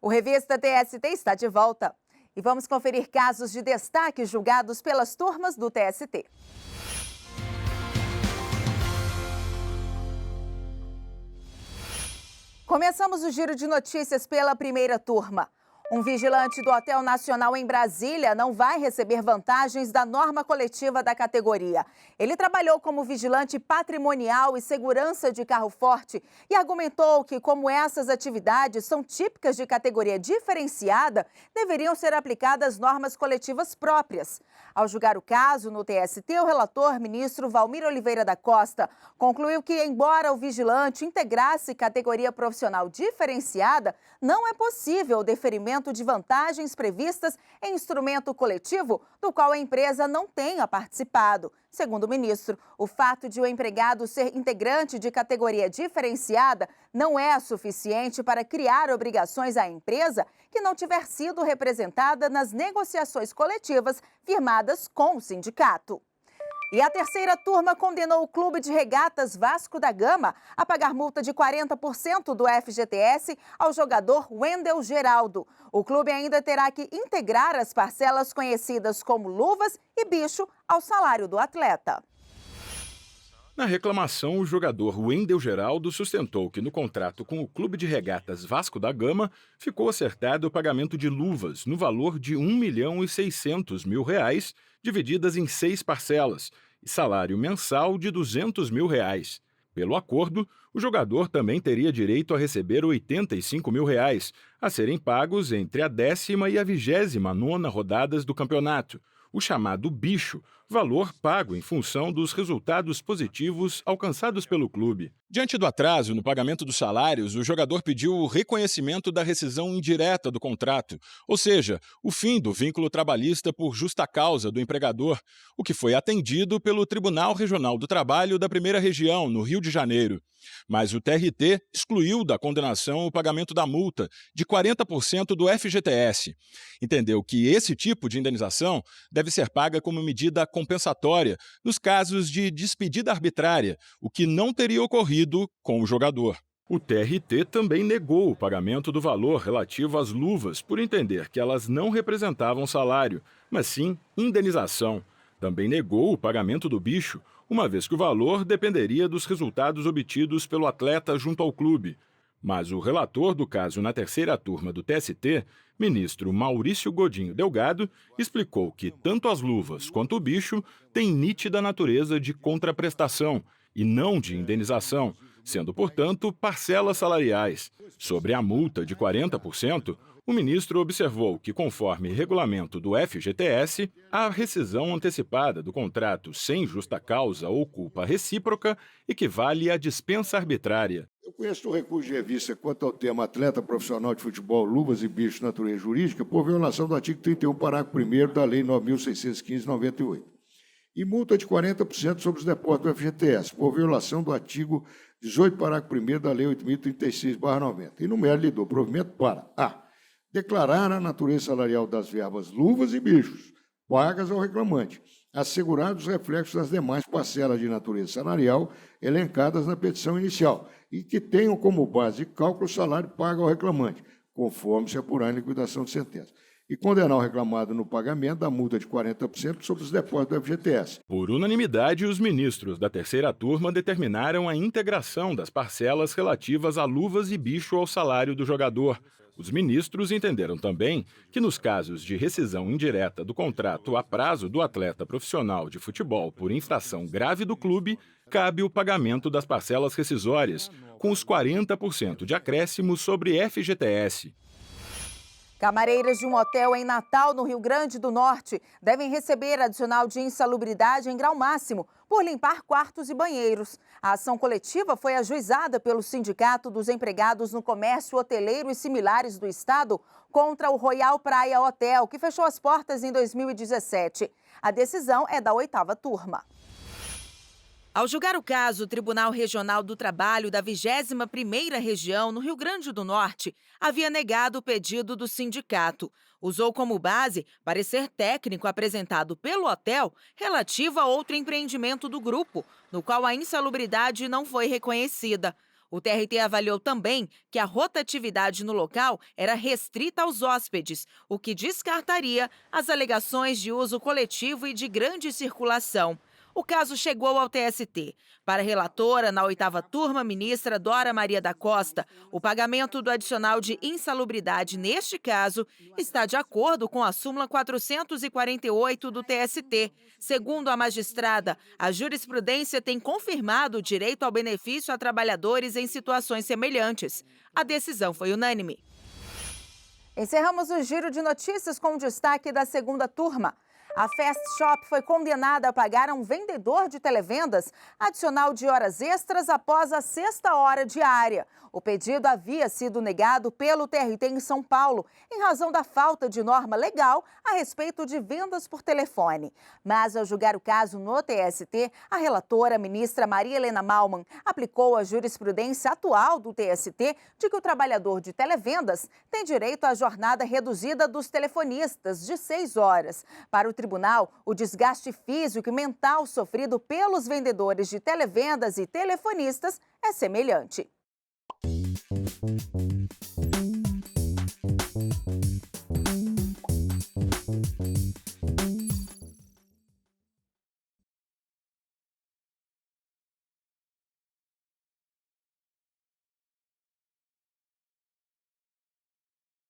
O Revista TST está de volta. E vamos conferir casos de destaque julgados pelas turmas do TST. Começamos o giro de notícias pela primeira turma. Um vigilante do Hotel Nacional em Brasília não vai receber vantagens da norma coletiva da categoria. Ele trabalhou como vigilante patrimonial e segurança de carro forte e argumentou que, como essas atividades são típicas de categoria diferenciada, deveriam ser aplicadas normas coletivas próprias. Ao julgar o caso no TST, o relator, ministro Valmir Oliveira da Costa, concluiu que, embora o vigilante integrasse categoria profissional diferenciada, não é possível o deferimento de vantagens previstas em instrumento coletivo do qual a empresa não tenha participado. Segundo o ministro, o fato de o empregado ser integrante de categoria diferenciada não é suficiente para criar obrigações à empresa que não tiver sido representada nas negociações coletivas firmadas com o sindicato. E a terceira turma condenou o Clube de Regatas Vasco da Gama a pagar multa de 40% do FGTS ao jogador Wendel Geraldo. O clube ainda terá que integrar as parcelas conhecidas como luvas e bicho ao salário do atleta. Na reclamação, o jogador Wendel Geraldo sustentou que no contrato com o Clube de Regatas Vasco da Gama ficou acertado o pagamento de luvas no valor de R$ 1.600.000, divididas em 6 parcelas, e salário mensal de R$ 200 mil. Pelo acordo, o jogador também teria direito a receber R$ 85 mil, a serem pagos entre a 10ª e a 29ª rodadas do campeonato, o chamado bicho, valor pago em função dos resultados positivos alcançados pelo clube. Diante do atraso no pagamento dos salários, o jogador pediu o reconhecimento da rescisão indireta do contrato, ou seja, o fim do vínculo trabalhista por justa causa do empregador, o que foi atendido pelo Tribunal Regional do Trabalho da Primeira Região, no Rio de Janeiro. Mas o TRT excluiu da condenação o pagamento da multa de 40% do FGTS. Entendeu que esse tipo de indenização deve ser paga como medida compensatória nos casos de despedida arbitrária, o que não teria ocorrido com o jogador. O TRT também negou o pagamento do valor relativo às luvas por entender que elas não representavam salário, mas sim indenização. Também negou o pagamento do bicho, uma vez que o valor dependeria dos resultados obtidos pelo atleta junto ao clube. Mas o relator do caso na terceira turma do TST, ministro Maurício Godinho Delgado, explicou que tanto as luvas quanto o bicho têm nítida natureza de contraprestação e não de indenização, sendo, portanto, parcelas salariais. Sobre a multa de 40%, o ministro observou que, conforme regulamento do FGTS, a rescisão antecipada do contrato sem justa causa ou culpa recíproca equivale à dispensa arbitrária. Eu conheço o recurso de revista quanto ao tema atleta profissional de futebol, luvas e bichos de natureza jurídica por violação do artigo 31, parágrafo 1º da Lei 9.615/98. E multa de 40% sobre os depósitos do FGTS, por violação do artigo 18, parágrafo 1º da Lei 8.036/90. E numera-lhe do provimento para a. Declarar a natureza salarial das verbas luvas e bichos, pagas ao reclamante, assegurados os reflexos das demais parcelas de natureza salarial elencadas na petição inicial e que tenham como base de cálculo o salário pago ao reclamante, conforme se apurar em liquidação de sentença. E condenar o reclamado no pagamento da multa de 40% sobre os depósitos do FGTS. Por unanimidade, os ministros da terceira turma determinaram a integração das parcelas relativas a luvas e bicho ao salário do jogador. Os ministros entenderam também que, nos casos de rescisão indireta do contrato a prazo do atleta profissional de futebol por infração grave do clube, cabe o pagamento das parcelas rescisórias, com os 40% de acréscimo sobre FGTS. Camareiras de um hotel em Natal, no Rio Grande do Norte, devem receber adicional de insalubridade em grau máximo por limpar quartos e banheiros. A ação coletiva foi ajuizada pelo Sindicato dos Empregados no Comércio Hoteleiro e Similares do Estado contra o Royal Praia Hotel, que fechou as portas em 2017. A decisão é da 8ª turma. Ao julgar o caso, o Tribunal Regional do Trabalho da 21ª Região, no Rio Grande do Norte, havia negado o pedido do sindicato. Usou como base parecer técnico apresentado pelo hotel relativo a outro empreendimento do grupo, no qual a insalubridade não foi reconhecida. O TRT avaliou também que a rotatividade no local era restrita aos hóspedes, o que descartaria as alegações de uso coletivo e de grande circulação. O caso chegou ao TST. Para a relatora, na 8ª turma, ministra Dora Maria da Costa, o pagamento do adicional de insalubridade, neste caso, está de acordo com a súmula 448 do TST. Segundo a magistrada, a jurisprudência tem confirmado o direito ao benefício a trabalhadores em situações semelhantes. A decisão foi unânime. Encerramos o giro de notícias com o destaque da 2ª turma. A Fast Shop foi condenada a pagar a um vendedor de televendas adicional de horas extras após a 6ª hora diária. O pedido havia sido negado pelo TRT em São Paulo, em razão da falta de norma legal a respeito de vendas por telefone. Mas, ao julgar o caso no TST, a relatora, ministra Maria Helena Malman, aplicou a jurisprudência atual do TST de que o trabalhador de televendas tem direito à jornada reduzida dos telefonistas, de 6 horas. Para o tribunal, o desgaste físico e mental sofrido pelos vendedores de televendas e telefonistas é semelhante.